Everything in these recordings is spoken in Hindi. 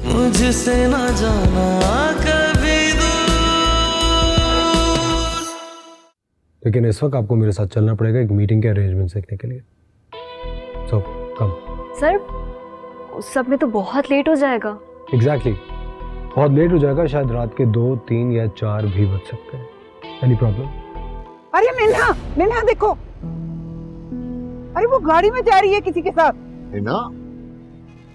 मुझसे ना जाना कभी दूर। लेकिन इस वक्त आपको मेरे साथ चलना पड़ेगा एक मीटिंग के अरेंजमेंट देखने के लिए। सो कम। सर उस सब में तो बहुत लेट हो जाएगा। एग्जैक्टली बहुत लेट हो जाएगा, शायद रात के 2, 3 या 4 भी बज सकते हैं। Any problem? अरे मिन्हा, मिन्हा देखो, अरे वो गाड़ी में जा रही है किसी के साथ। ना?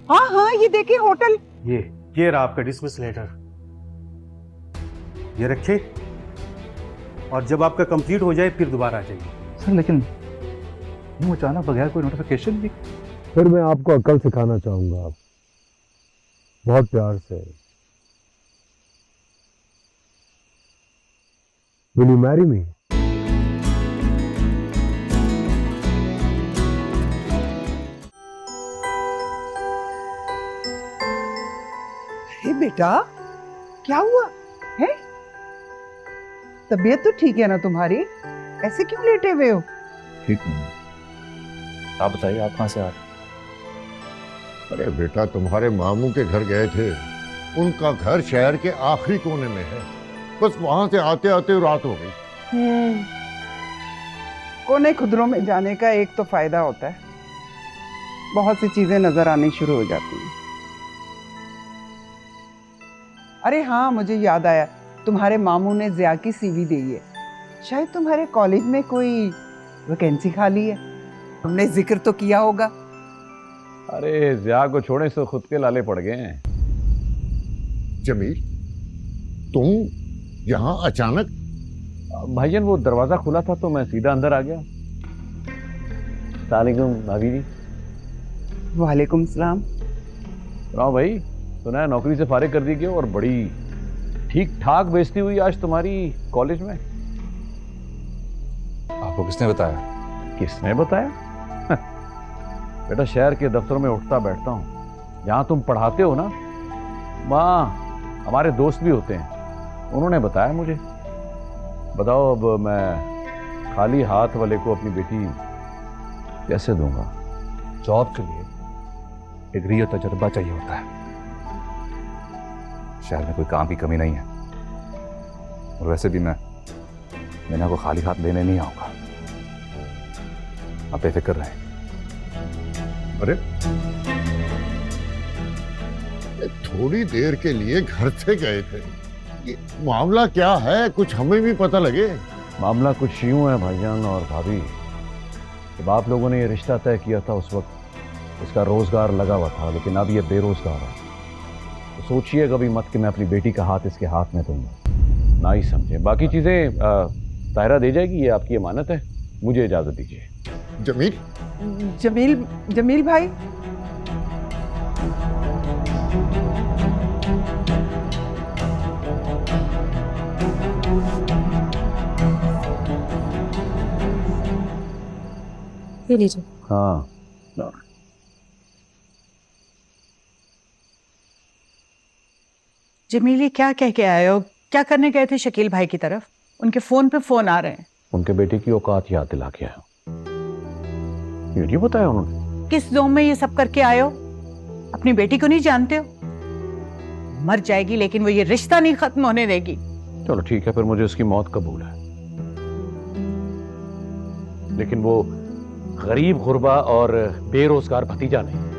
हाँ हाँ, ये देखिए होटल। ये रहा आपका डिसमिस लेटर, ये रखिए और जब आपका कंप्लीट हो जाए फिर दोबारा आ जाइए। सर लेकिन यूं अचानक बगैर कोई नोटिफिकेशन भी। फिर मैं आपको अकल सिखाना चाहूंगा, बहुत प्यार से। Will you marry me? अरे बेटा, क्या हुआ है? तबीयत तो ठीक है ना तुम्हारी? ऐसे क्यों लेटे हुए हो? ठीक हूँ। आप बताइए, आप कहाँ से आ रहे? अरे बेटा, तुम्हारे मामू के घर गए थे। उनका घर शहर के आखिरी कोने में है। बस वहां से आते आते रात हो गई। कोने खुदरों में जाने का एक तो फायदा होता है, बहुत सी चीजें नजर आनी शुरू हो जाती हैं। अरे हाँ, मुझे याद आया, तुम्हारे मामू ने ज़िया की सीवी दी है। शायद तुम्हारे कॉलेज में कोई वैकेंसी खाली है, हमने जिक्र तो किया होगा। अरे ज़िया को छोड़े से खुद के लाले पड़ गए हैं। जमील, तुम यहाँ अचानक? भाईजान वो दरवाजा खुला था तो मैं सीधा अंदर आ गया। सलामुअलैकुम भाभी जी। वालेकुम सलाम। सुनाओ भाई, सुना है नौकरी से फारिग कर दी गई और बड़ी ठीक ठाक बेइज्जती हुई आज तुम्हारी कॉलेज में। आपको किसने बताया? किसने बताया? बेटा, शहर के दफ्तरों में उठता बैठता हूँ, जहाँ तुम पढ़ाते हो ना, वहाँ हमारे दोस्त भी होते हैं, उन्होंने बताया मुझे। बताओ, अब मैं खाली हाथ वाले को अपनी बेटी कैसे दूंगा? जॉब के लिए डिग्री और तजुर्बा चाहिए होता है। शहर में कोई काम की कमी नहीं है, और वैसे भी मैं मीना को खाली हाथ लेने नहीं आऊंगा। आप बेफिक्र रहें। अरे थोड़ी देर के लिए घर से गए थे, ये मामला क्या है? कुछ हमें भी पता लगे। मामला कुछ यूं है भाईजान और भाभी, जब आप लोगों ने ये रिश्ता तय किया था उस वक्त इसका रोजगार लगा हुआ था, लेकिन अब ये बेरोजगार है। तो सोचिए कभी मत कि मैं अपनी बेटी का हाथ इसके हाथ में दूंगा, ना ही समझे। बाकी चीजें ताहिरा दे जाएगी, ये आपकी अमानत है। मुझे इजाजत दीजिए। जमील, जमील, जमील भाई, ये लीजिए। हाँ, जमील, ये क्या कह के आए हो? क्या करने गए थे शकील भाई की तरफ? उनके फोन पे फोन आ रहे हैं। उनके बेटे की औकात याद दिला के आया। ये नहीं बताया उन्होंने? किस जोम में ये सब करके आए हो? अपनी बेटी को नहीं जानते हो? मर जाएगी लेकिन वो ये रिश्ता नहीं खत्म होने देगी। चलो ठीक है, फिर मुझे उसकी मौत कबूल है, लेकिन वो गरीब गुरबा और बेरोजगार भतीजा नहीं।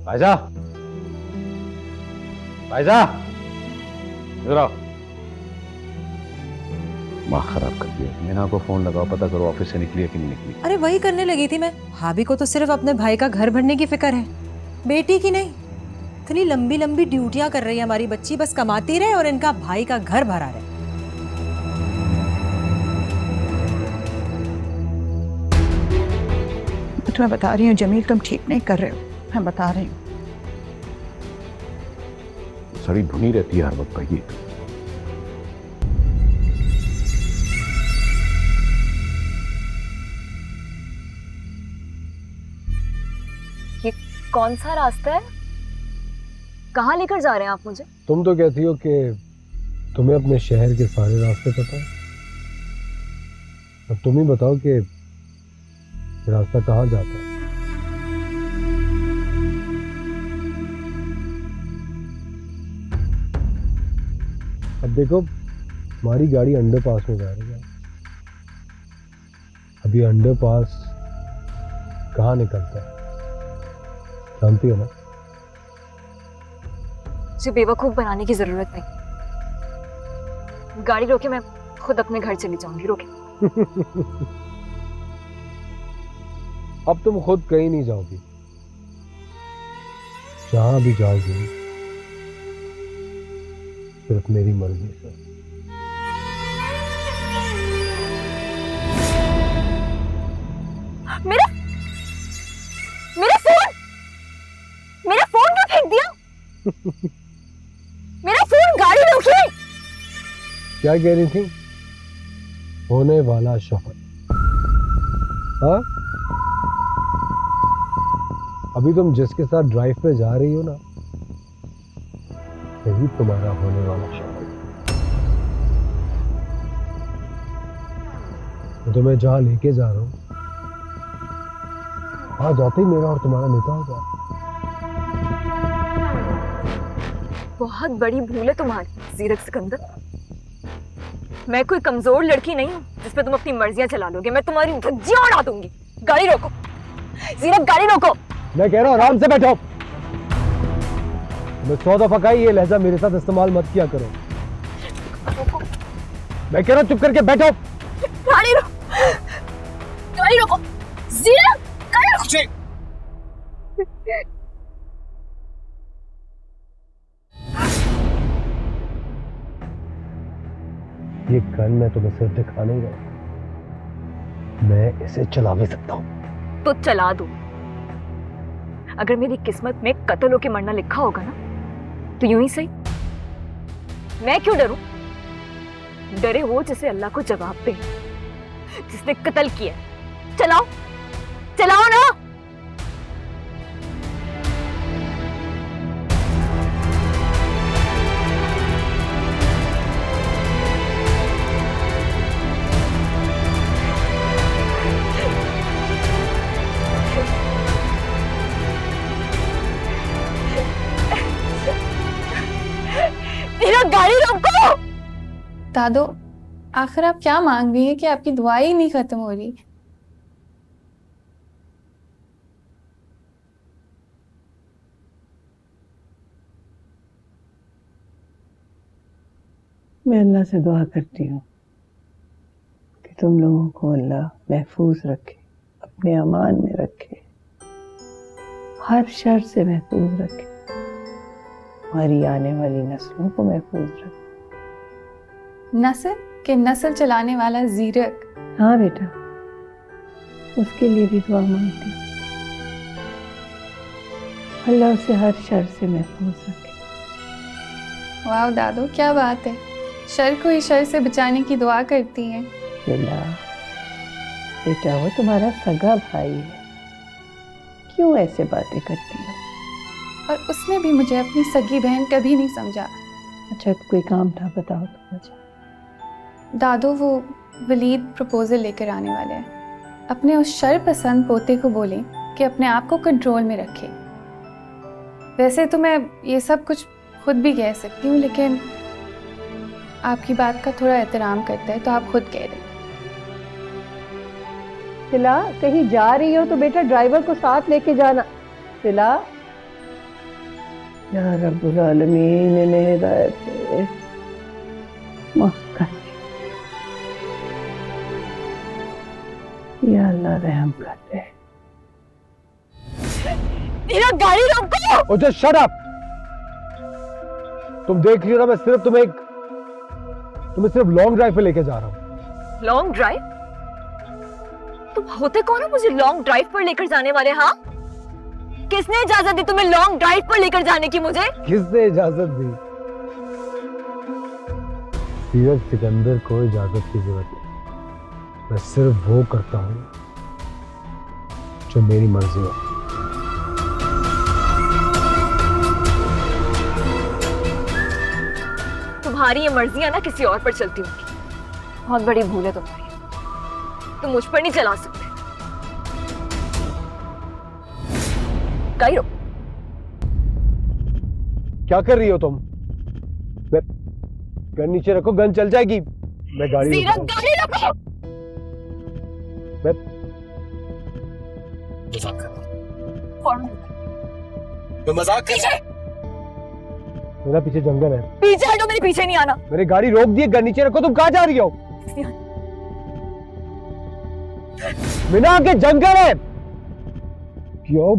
भाईजा, भाईजा, इधर आओ। माँ खराब कर दिया। मीना को फोन लगाओ, पता करो ऑफिस से निकली है कि नहीं निकली। अरे वही करने लगी थी मैं। भाभी को तो सिर्फ अपने भाई का घर भरने की फिक्र है, बेटी की नहीं। इतनी लंबी लंबी ड्यूटियां कर रही है हमारी बच्ची, बस कमाती रहे और इनका भाई का घर भरा रहे। तो मैं बता रही हूँ जमील, तुम ठीक नहीं कर रहे हो, मैं बता रही हूँ। सड़ी धुनी रहती है हर वक्त भाई। ये कौन सा रास्ता है? कहाँ लेकर जा रहे हैं आप मुझे? तुम तो कहती हो कि तुम्हें अपने शहर के सारे रास्ते पता है। अब तुम ही बताओ कि रास्ता कहाँ जाता है। अब देखो हमारी गाड़ी अंडरपास में जा रही है। अभी अंडरपास कहाँ निकलता है जानती हो ना? मुझे बेवकूफ बनाने की जरूरत नहीं। गाड़ी रोके, मैं खुद अपने घर चली जाऊंगी। रोके। अब तुम खुद कहीं नहीं जाओगी, जहां भी जाओगी सिर्फ मेरी मर्जी से। मेरा मेरा फोन क्यों फेंक दिया? मेरा फोन, गाड़ी रोकी। क्या कह रही थी? होने वाला शौहर। हाँ, अभी तुम जिसके साथ ड्राइव पे जा रही हो ना, यही तुम्हारा होने वाला शौहर। तो तुम्हें जहां लेके जा रहा हूं वहां जाते ही मेरा और तुम्हारा नेता होगा। बहुत बड़ी भूल है तुम्हारी जीरक सिकंदर। मैं कोई कमजोर लड़की नहीं हूँ जिस पे तुम अपनी मर्जियां चला लोगे। मैं तुम्हारी धज्जियां उड़ा दूंगी। गाड़ी रोको जीरक, गाड़ी रोको। मैं कह रहा हूँ आराम से बैठो। मैं 100 दफा कहा ये लहजा मेरे साथ इस्तेमाल मत किया करो। मैं कह रहा हूँ चुप करके बैठो। गाड़ी रोको जीरक, गाड़ी रोको। ये गन मैं तुम्हें सिर्फ दिखा नहीं रहा, मैं इसे चला भी सकता हूं। तो चला दो। अगर मेरी किस्मत में कत्ल होके मरना लिखा होगा ना, तो यूं ही सही। मैं क्यों डरूं? डरे वो जिसे अल्लाह को जवाब दे, जिसने कत्ल किया। चलाओ चलाओ ना। गाड़ी रोको। दादो, आखिर आप क्या मांग रही है कि आपकी दुआ ही नहीं खत्म हो रही? मैं अल्लाह से दुआ करती हूँ कि तुम लोगों को अल्लाह महफूज रखे, अपने अमान में रखे, हर शर से महफूज रखे, हमारी आने वाली नस्लों को महफूज रखे। नस्ल के नस्ल चलाने वाला जीरक। हाँ बेटा, उसके लिए भी दुआ मांगती हूँ। अल्लाह उसे हर शर से महफूज रखे। वाह दादो, क्या बात है। शर को ही शर से बचाने की दुआ करती हैं। बेटा वो तुम्हारा सगा भाई है, क्यों ऐसे बातें करती हो? और उसने भी मुझे अपनी सगी बहन कभी नहीं समझा। अच्छा कोई काम था, बताओ तो मुझे। दादो, वो वलीद प्रपोजल लेकर आने वाले हैं। अपने उस शर पसंद पोते को बोलें कि अपने आप को कंट्रोल में रखे। वैसे तो मैं ये सब कुछ खुद भी कह सकती हूँ, लेकिन आपकी बात का थोड़ा एहतराम करता है, तो आप खुद कह दें। सिला, कहीं जा रही हो तो बेटा ड्राइवर को साथ लेके जाना। सिला, या रब्बुल आलमीन इन्हें हिदायत दे, माफ कर, या अल्लाह रहम कर दे। तेरा गाड़ी रोको। Oh just shut up. तुम देख लियो ना, मैं सिर्फ तुम्हें सिर्फ लॉन्ग ड्राइव पे लेके जा रहा हूँ। Long drive? तुम होते कौन हो मुझे लॉन्ग ड्राइव पर लेकर जाने वाले? हाँ, किसने इजाजत दी तुम्हें लॉन्ग ड्राइव पर लेकर जाने की? मुझे किसने इजाजत दी? सीरत सिकंदर को इजाजत की जरूरत नहीं। मैं सिर्फ वो करता हूँ जो मेरी मर्जी हो। तुम्हारी ये मर्जियां ना किसी और पर चलती होंगी। बहुत बड़ी भूल है तुम्हारी। तुम मुझ पर नहीं चला सकते। क्या कर रही हो तुम? गन नीचे रखो, गन चल जाएगी। मैं गाड़ी सीरत, रोकता गाड़ी रखो। मैं मजाक कर रहा हूं। मेरा पीछे जंगल है। पीछे हटो, मेरे पीछे नहीं आना। मेरी गाड़ी रोक दी, गन नीचे रखो। तुम कहाँ जा रही हो? मीना के जंगल है। क्यों?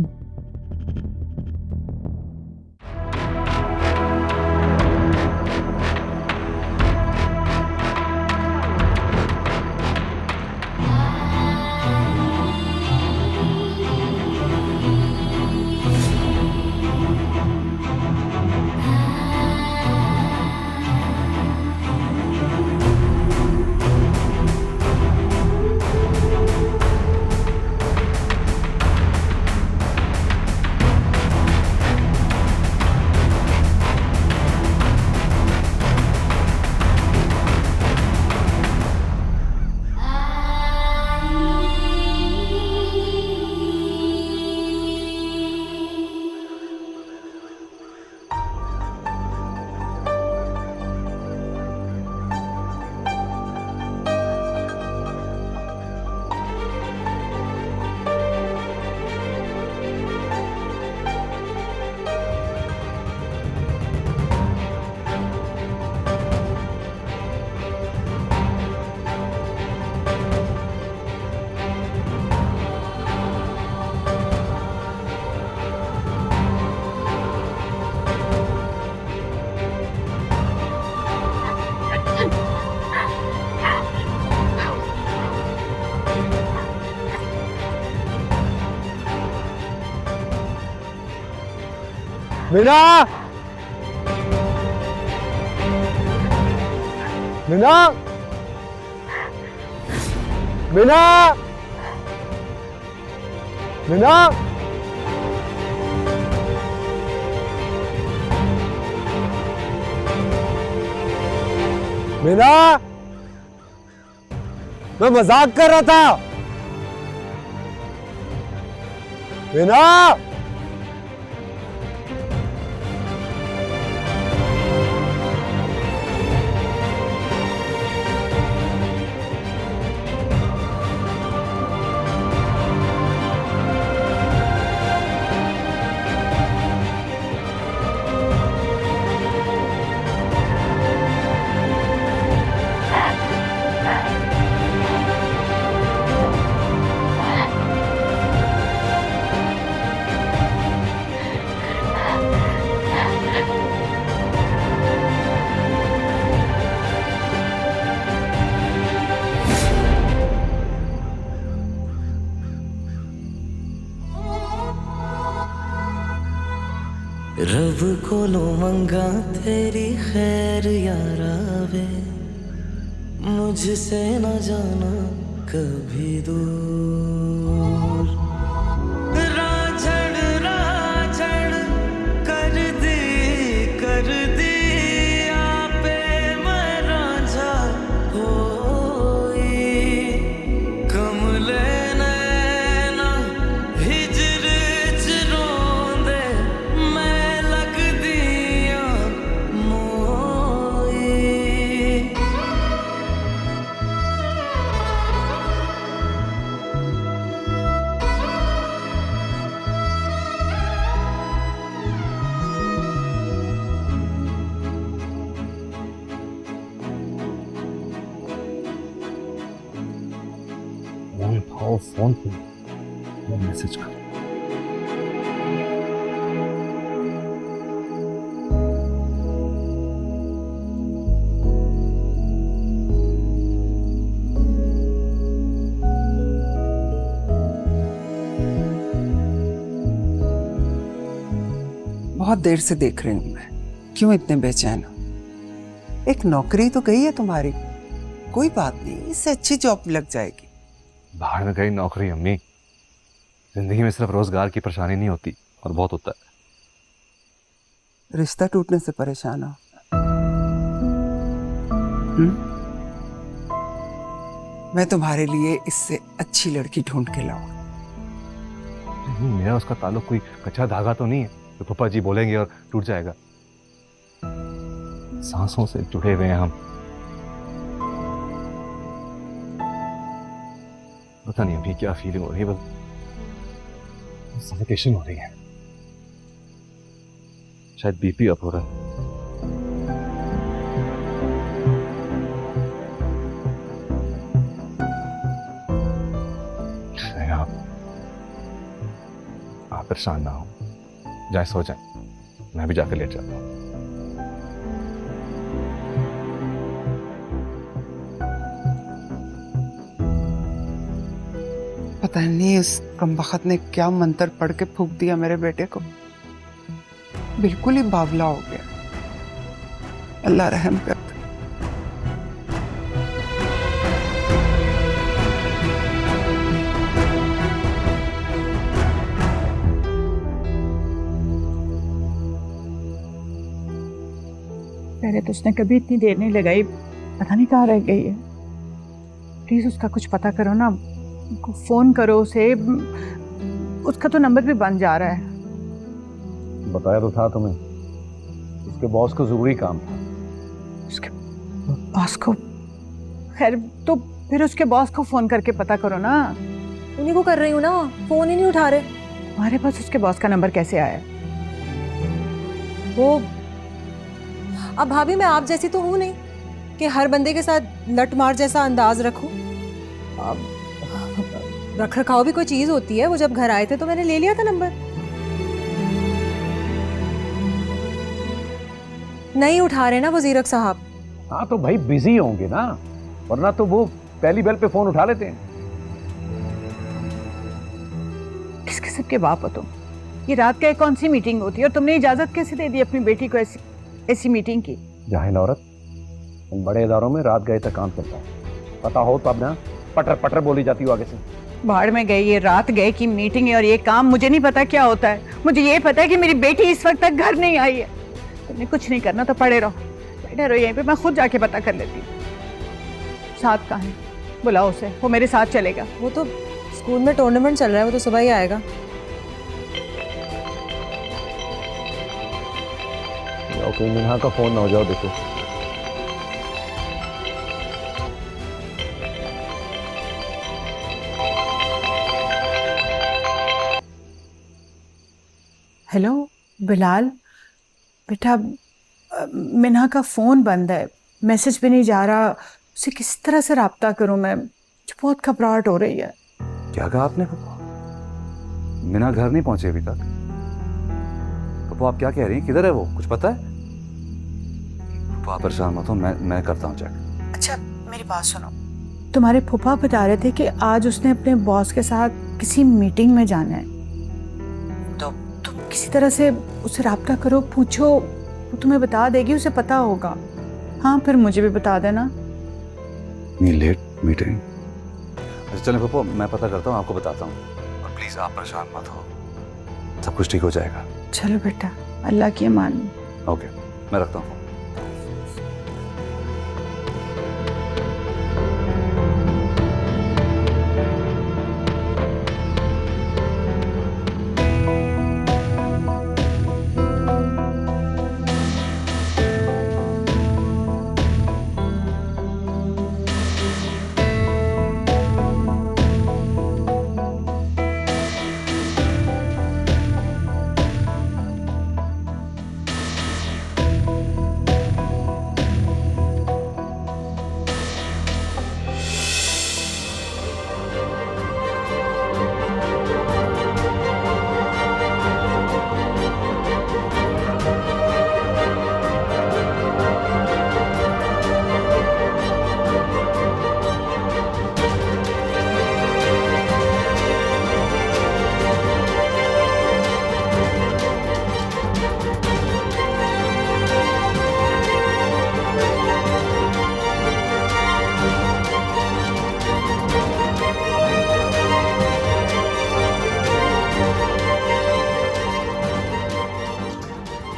मीना, मीना, मीना, मीना, मीना, मैं मजाक कर रहा था। मीना, रब कोलो मंगा तेरी खैर यारा वे, मुझसे न जाना कभी दूर। राजड़ राजड़ कर दी आपे मैं रांझा होई। कमले नैना हिजर च रोंदे मैं लग दिया मोई। फोन पे मैं मैसेज कर। बहुत देर से देख रही हूं मैं, क्यों इतने बेचैन हो? एक नौकरी तो गई है तुम्हारी, कोई बात नहीं, इससे अच्छी जॉब लग जाएगी। बाहर में गई नौकरी अम्मी, जिंदगी में सिर्फ रोजगार की परेशानी नहीं होती और बहुत होता है। रिश्ता टूटने से परेशान हो? मैं तुम्हारे लिए इससे अच्छी लड़की ढूंढ के लाऊं। मेरा उसका ताल्लुक कोई कच्चा धागा तो नहीं है तो पापा जी बोलेंगे और टूट जाएगा। सांसों से जुड़े हुए हैं हम। पता नहीं अभी क्या फीलिंग हो रही है, बस सफोकेशन हो रही है। शायद बीपी अप हो रहा है। आप परेशान ना हो, जाए सो जाए, मैं भी जाकर लेट जाता हूँ। पता नहीं उस कमबख्त ने क्या मंत्र पढ़ के फूंक दिया मेरे बेटे को, बिल्कुल ही बावला हो गया। अल्लाह रहम कर। पहले तो उसने कभी इतनी देर नहीं लगाई, पता नहीं कहाँ रह गई है। प्लीज उसका कुछ पता करो ना, फोन करो उसे, उसका तो नंबर भी बंद जा रहा है। बताया तो था तुम्हें, उसके बॉस को जरूरी काम था। उसके बॉस को? खैर तो फिर उसके बॉस को फोन करके पता करो ना। उन्हीं को कर रही हूँ ना, फोन ही नहीं उठा रहे। तुम्हारे पास उसके बॉस का नंबर कैसे आया? वो अब भाभी मैं आप जैसी तो हूँ नहीं कि हर बंदे के साथ लटमार जैसा अंदाज रखूं। रख रखाव भी कोई चीज होती है। वो जब घर आए थे तो मैंने ले लिया था नंबर। नहीं उठा रहे ना वो जीरक साहब। हाँ तो भाई बिजी होंगे ना, वरना तो वो पहली बेल पे फोन उठा लेते हैं। किस किस्म के बाप हो तुम? ये रात का कौन सी मीटिंग होती है और तुमने इजाजत कैसे दे दी अपनी बेटी को ऐसी मीटिंग की? जाहिल औरत, इन बड़े इदारों में रात गए तक काम चलता है। पता हो तो अब ना पटर पटर बोली जाती हो आगे से। बाढ़ में गई, ये रात गए की मीटिंग है और ये काम मुझे नहीं पता क्या होता है। मुझे ये पता है कि मेरी बेटी इस वक्त तक घर नहीं आई है। तुमने कुछ नहीं करना तो पड़े रहो, बैठे रहो यहीं पे, मैं खुद जाके पता कर लेती हूँ। साथ कहाँ है? बुलाओ उसे, वो मेरे साथ चलेगा। वो तो स्कूल में टूर्नामेंट चल रहा है, वो तो सुबह ही आएगा। ओके, नेहा का फोन ना हो जाओ। देखो हेलो बिलाल बेटा, मिन्हा का फ़ोन बंद है, मैसेज भी नहीं जा रहा। उसे किस तरह से रब्ता करूं मैं? मुझे बहुत घबराहट हो रही है। क्या कहा आपने? मीना घर नहीं पहुंचे अभी तक? पप्पू आप क्या कह रही हैं? किधर है वो? कुछ पता है? पप्पू आप परेशान मत हो, मैं करता हूँ चेक। अच्छा मेरी बात सुनो, तुम्हारे फूफा बता रहे थे कि आज उसने अपने बॉस के साथ किसी मीटिंग में जाना है, तो तुम किसी तरह से उसे रब्ता करो, पूछो, वो तुम्हें बता देगी, उसे पता होगा। हाँ फिर मुझे भी बता देना। नहीं लेट मीटिंग। अच्छा चलें पप्पू, मैं पता करता हूँ, आपको बताता हूँ। और प्लीज आप परेशान मत हो, सब कुछ ठीक हो जाएगा। चलो बेटा, अल्लाह की अमान। ओके मैं रखता हूँ।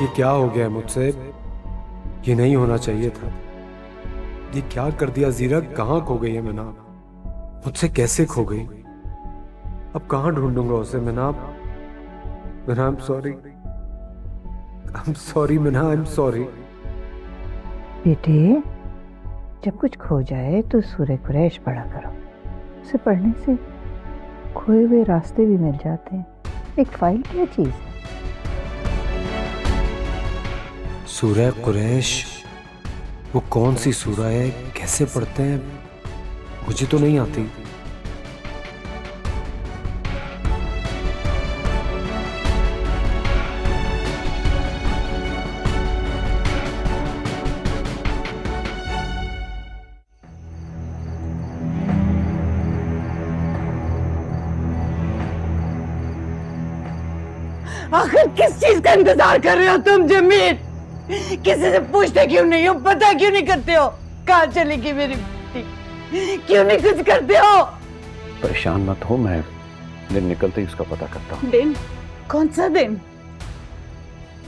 ये क्या हो गया मुझसे? ये नहीं होना चाहिए था। ये क्या कर दिया जीरक? कहाँ खो गई है मीना? मुझसे कैसे खो गई? अब कहाँ ढूंढूंगा उसे? Meena, Meena I am sorry, Meena I am sorry. बेटे, जब कुछ खो जाए तो सूरह कुरैश पढ़ा करो। उसे पढ़ने से खोए हुए रास्ते भी मिल जाते हैं। एक फाइल क्या चीज है? सूरह कुरैश वो कौन सी सूरह है, कैसे पढ़ते हैं? मुझे तो नहीं आती। आखिर किस चीज का इंतजार कर रहे हो तुम जमीर? किसी से पूछते क्यों नहीं हो, पता क्यों नहीं करते हो कहाँ चलेगी मेरी बेटी? क्यों नहीं कुछ करते हो? परेशान मत हो, मैं दिन निकलते ही उसका पता करता हूँ। दिन? कौन सा दिन?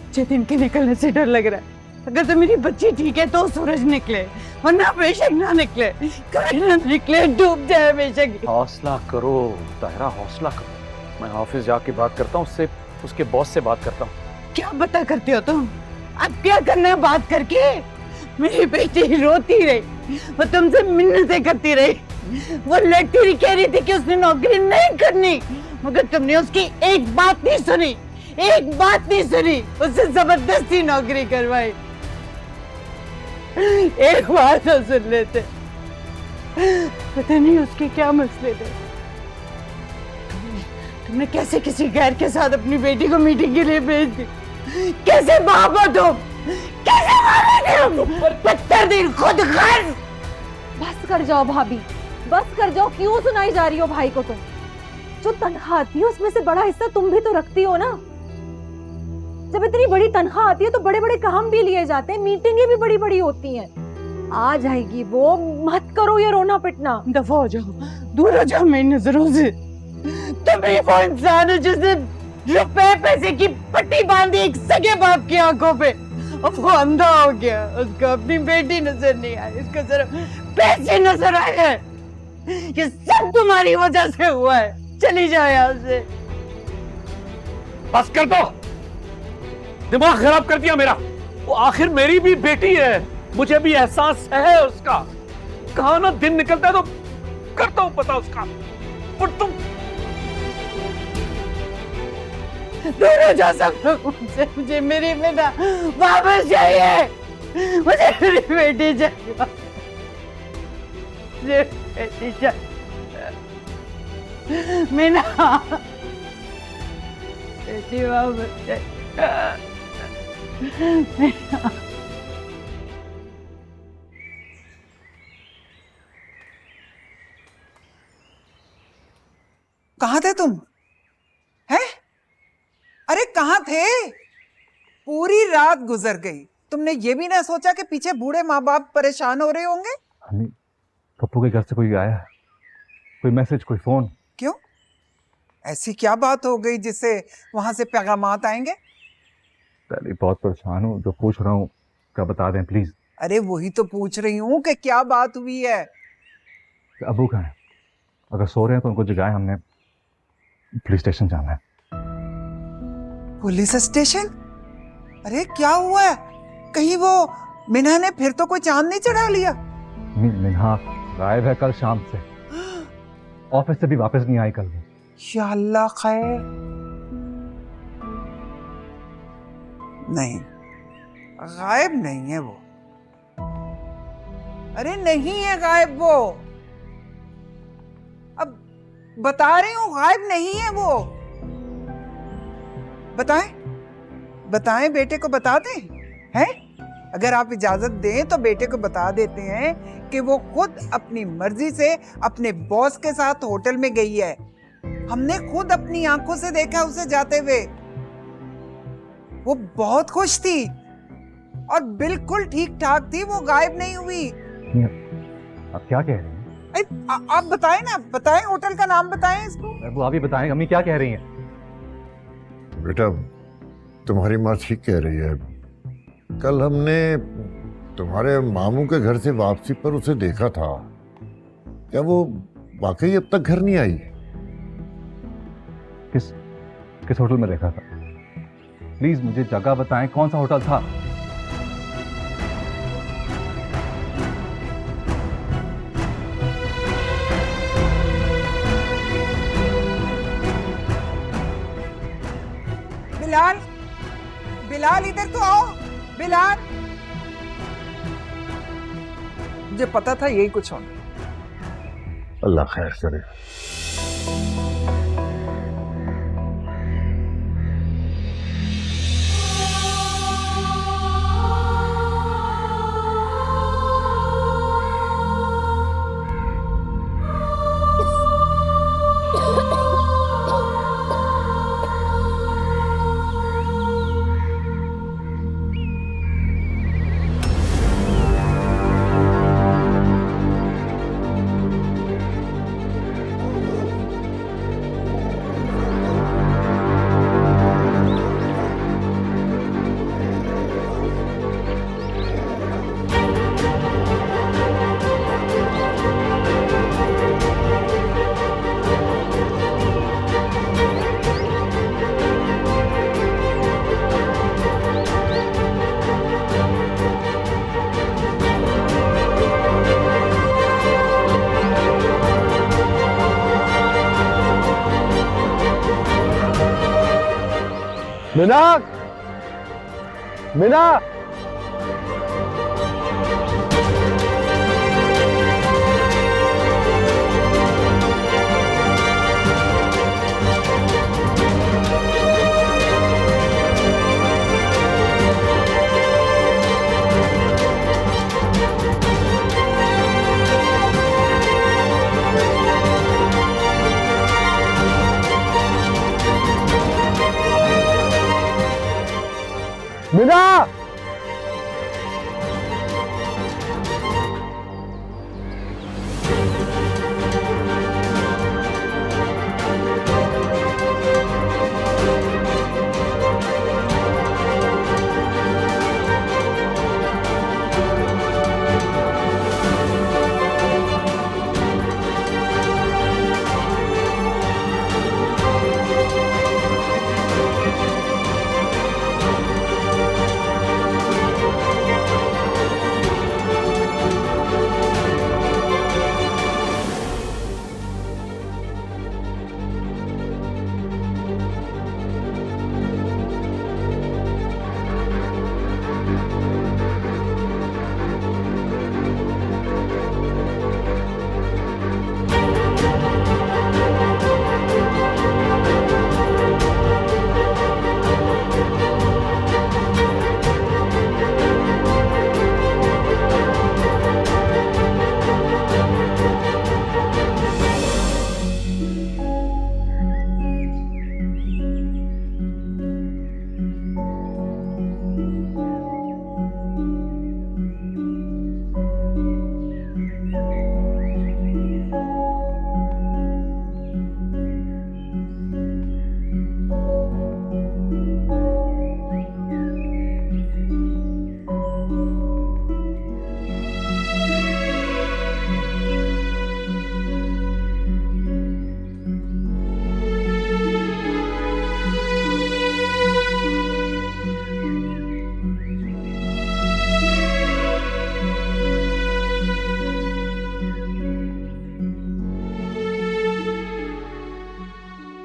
मुझे दिन के निकलने से डर लग रहा है। अगर तो मेरी बच्ची ठीक है तो सूरज निकले, वरना बेशक ना निकले, कभी ना निकले, डूब जाए बेशक। हौसला करो ताहिरा, हौसला करो। मैं ऑफिस जाके बात करता हूँ उससे, उसके बॉस से बात करता हूँ। क्या पता करते हो तुम? अब क्या करना है बात करके? मेरी बेटी रोती रही, वो तुमसे मिन्नतें करती रही, वो लड़ती रही, कह रही थी कि उसने नौकरी नहीं करनी, मगर तुमने उसकी एक बात नहीं सुनी, एक बात नहीं सुनी, उससे जबरदस्ती नौकरी करवाई। एक बार तो सुन लेते। पता नहीं उसके क्या मसले थे। तुमने कैसे किसी गैर के साथ अपनी बेटी को मीटिंग के लिए भेज दी? कैसे बाप हो तुम? कैसे बाप हो तुम? 75 दिन खुद घर। बस कर जाओ भाभी, बस कर जाओ। क्यों सुनाई जा रही हो भाई को तुम? जो तनख्वाह आती है उसमें से बड़ा हिस्सा तुम भी तो रखती हो ना। जब इतनी बड़ी तनख्वाह आती है तो बड़े बड़े काम भी लिए जाते हैं, मीटिंगें भी बड़ी बड़ी होती हैं। आ जाएगी वो, मत करो ये रोना पिटना। दफा हो जाओ, दूर हो जाओ मेरी नजरों से। तुम ही वो इंसान हो जिसने रुपए पैसे की पट्टी बांधी एक सगे बाप की आंखों पे, अब वो अंधा हो गया। उसको अपनी बेटी नजर नहीं आई, उसको सिर्फ पैसे नजर आए हैं। ये सब तुम्हारी वजह से हुआ है। चली जाओ यहाँ से। बस कर दो, दिमाग खराब कर दिया मेरा। वो आखिर मेरी भी बेटी है, मुझे भी एहसास है उसका। कहा ना दिन निकलता है तो करता हूं पता उसका। और तुम दूर हो जा सब लोग मुझसे। मुझे मेरी बेटा वापस चाहिए। मुझे मेरी बेटी चाहिए, मुझे बेटी चाहिए। मीना, बेटी वापस चाहिए। मीना। कहाँ थे तुम? हैं? अरे कहाँ थे? पूरी रात गुजर गई, तुमने ये भी ना सोचा कि पीछे बूढ़े माँ बाप परेशान हो रहे होंगे? अम्मी, पप्पू के घर से कोई आया है? कोई मैसेज, कोई फोन? क्यों? ऐसी क्या बात हो गई जिससे वहां से पैगामात आएंगे? पहले बहुत परेशान हूँ, जो पूछ रहा हूँ क्या बता दें प्लीज। अरे वही तो पूछ रही हूँ कि क्या बात हुई है। अबू कहाँ है? अगर सो रहे हैं तो उनको जगाए, हमने पुलिस स्टेशन जाना है। Police station? अरे क्या हुआ है? कहीं वो मिन्हा ने फिर तो कोई चांद नहीं चढ़ा लिया? मिन्हा गायब है कल शाम से, ऑफिस से भी वापस नहीं आई कल वो। या अल्लाह खैर। नहीं, गायब नहीं है वो। अरे नहीं है गायब वो। अब बता रही हूं गायब नहीं है वो। बताएं, बताएं, बेटे को बता दें हैं? अगर आप इजाजत दें तो बेटे को बता देते हैं कि वो खुद अपनी मर्जी से अपने बॉस के साथ होटल में गई है। हमने खुद अपनी आंखों से देखा उसे जाते हुए। वो बहुत खुश थी और बिल्कुल ठीक ठाक थी, वो गायब नहीं हुई। आप क्या कह रही हैं? आप बताएं ना, बताएं, होटल का नाम बताएं इसको। वो आप ही बताएं, अम्मी क्या कह रही हैं? बेटा तुम्हारी माँ ठीक कह रही है। कल हमने तुम्हारे मामू के घर से वापसी पर उसे देखा था। क्या वो वाकई अब तक घर नहीं आई? किस होटल में देखा था? प्लीज मुझे जगह बताएं, कौन सा होटल था? बिलाल, बिलाल इधर तो आओ। बिलाल, मुझे पता था यही कुछ होना। अल्लाह खैर करे। मीना, मीना, मीना,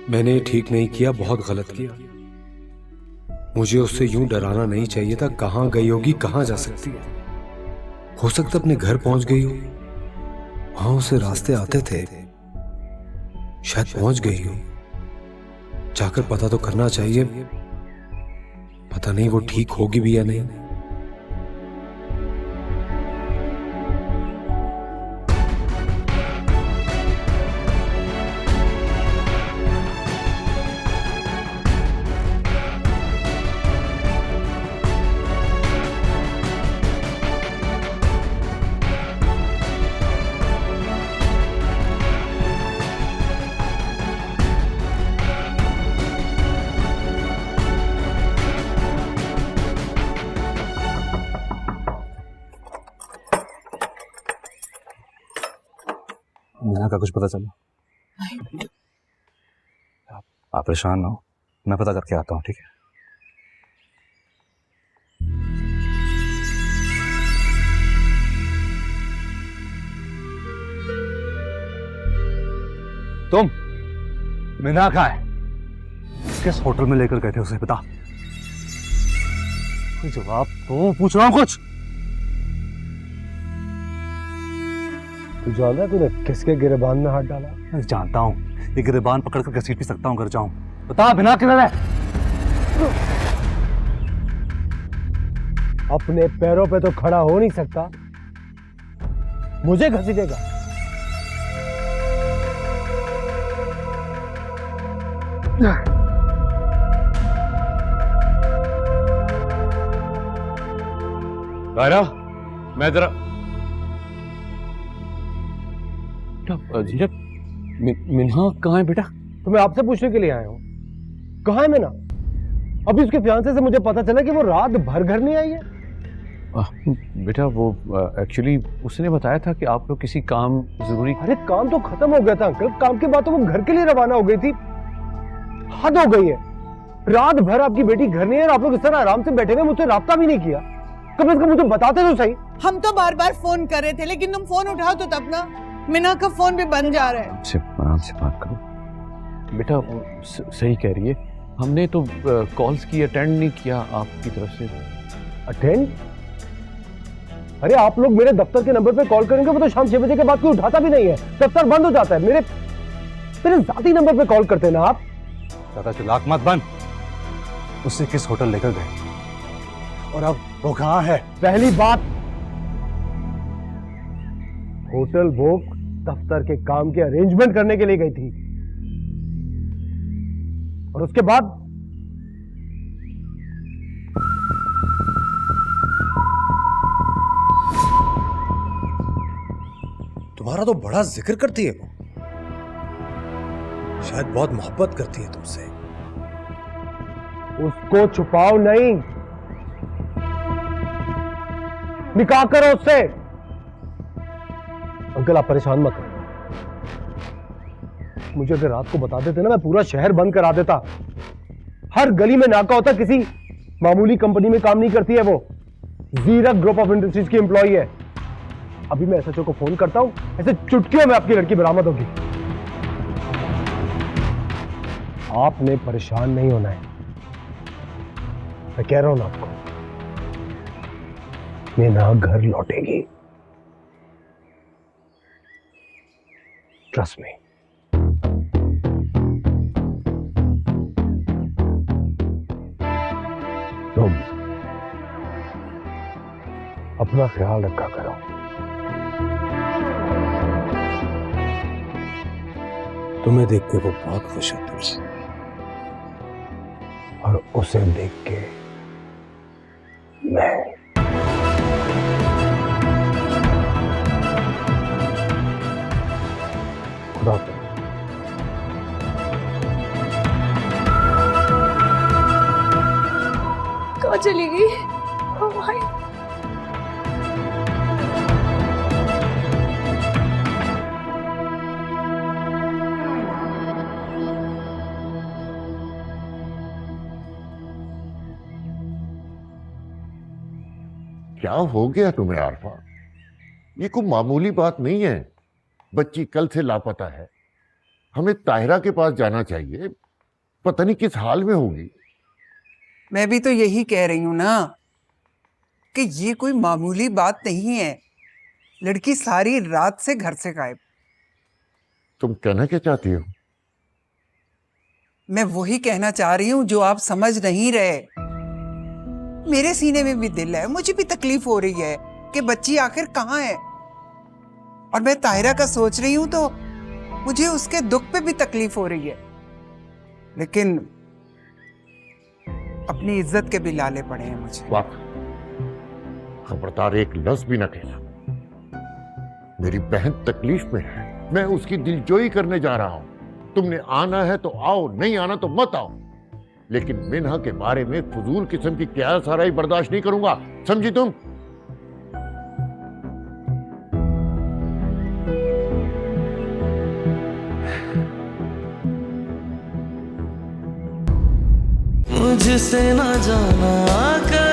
मैंने ठीक नहीं किया, बहुत गलत किया। मुझे उससे यूं डराना नहीं चाहिए था। कहां गई होगी, कहां जा सकती है? हो सकता अपने घर पहुंच गई हो। वहां उसे रास्ते आते थे, शायद पहुंच गई हो। जाकर पता तो करना चाहिए। पता नहीं वो ठीक होगी भी या नहीं। मीना का कुछ पता चला? आप परेशान ना हो, मैं पता करके आता हूँ, ठीक है? तुम मीना कहाँ है? किस होटल में लेकर गए थे उसे, बता। कोई जवाब तो पूछ रहा हूँ कुछ। तू जाना है तूने किसके गिरबान में हाथ डाला? मैं जानता हूँ, ये गिरबान पकड़ कर घसीट भी सकता हूँ, घर जाऊँ। बता बिना किधर है? अपने पैरों पे तो खड़ा हो नहीं सकता, मुझे घसीटेगा? गायरा, मैं जरा मिन्हा कहाँ है बेटा? तो मैं आपसे पूछने के लिए आया हूँ, कहाँ है मीना? अभी उसके फियांसे से मुझे पता चला कि वो रात भर घर नहीं आई है। बेटा वो एक्चुअली उसने बताया था कि आप लोग किसी काम जरूरी। अरे काम तो खत्म हो गया था अंकल, काम के बाद तो वो घर के लिए रवाना हो गई थी। हद हो गई है, रात भर आपकी बेटी घर नहीं है और आप लोग इस तरह आराम से बैठे हुए, मुझसे राब्ता भी नहीं किया। कम से कम मुझे बताते तो सही। हम तो बार बार फोन कर रहे थे, लेकिन तुम फोन उठाओ तो तब ना। मीना का फोन भी बंद जा रहा है। आराम से बात करो बेटा, सही कह रही है, हमने तो कॉल्स की अटेंड नहीं किया आपकी तरफ से। अटेंड? अरे आप लोग मेरे दफ्तर के नंबर पे कॉल करेंगे, वो तो शाम 6 बजे के बाद कोई उठाता भी नहीं है, दफ्तर बंद हो जाता है। मेरे जाती नंबर पे कॉल करते हैं ना आप। ज्यादा चलाक मत बन। उसे किस होटल लेकर गए और अब वो कहाँ है? पहली बात, होटल वो दफ्तर के काम के अरेंजमेंट करने के लिए गई थी, और उसके बाद तुम्हारा तो बड़ा जिक्र करती है वो, शायद बहुत मोहब्बत करती है तुमसे। उसको छुपाओ नहीं, निकाह करो उससे। अंकल आप परेशान मत हो, मुझे अगर रात को बता देते ना, मैं पूरा शहर बंद करा देता। हर गली में नाका होता। किसी मामूली कंपनी में काम नहीं करती है वो, जीरक ग्रुप ऑफ इंडस्ट्रीज की एम्प्लॉई है। अभी मैं एसएचओ को फोन करता हूं, ऐसे चुटकियों में आपकी लड़की बरामद होगी। आपने परेशान नहीं होना है, मैं कह रहा हूं ना आपको, मीना घर लौटेगी, ट्रस्ट मी। तुम अपना ख्याल रखा करो। तुम्हें देख के वो बहुत खुश होती है, और उसे देख के मैं। खुदा हाफिज़। कहाँ चली गई? Oh my क्या हो गया तुम्हें आरफा? ये कोई मामूली बात नहीं है। बच्ची कल से लापता है, हमें ताहिरा के पास जाना चाहिए, पता नहीं किस हाल में होगी। मैं भी तो यही कह रही हूं ना कि ये कोई मामूली बात नहीं है। लड़की सारी रात से घर से गायब। तुम कहना क्या चाहती हो? मैं वही कहना चाह रही हूं जो आप समझ नहीं रहे। मेरे सीने में भी दिल है, मुझे भी तकलीफ हो रही है कि बच्ची आखिर कहाँ है। और मैं ताहिरा का सोच रही हूं तो मुझे उसके दुख पे भी तकलीफ हो रही है, लेकिन अपनी इज्जत के भी लाले पड़े हैं मुझे। वाह, खबरदार एक लफ्ज भी न कहना। मेरी बहन तकलीफ में है, मैं उसकी दिलजोई करने जा रहा हूं। तुमने आना है तो आओ, नहीं आना तो मत आओ, लेकिन मिन्हा के बारे में फजूल किस्म की क्या साराई बर्दाश्त नहीं करूंगा, समझी तुम? मुझसे ना जाना कर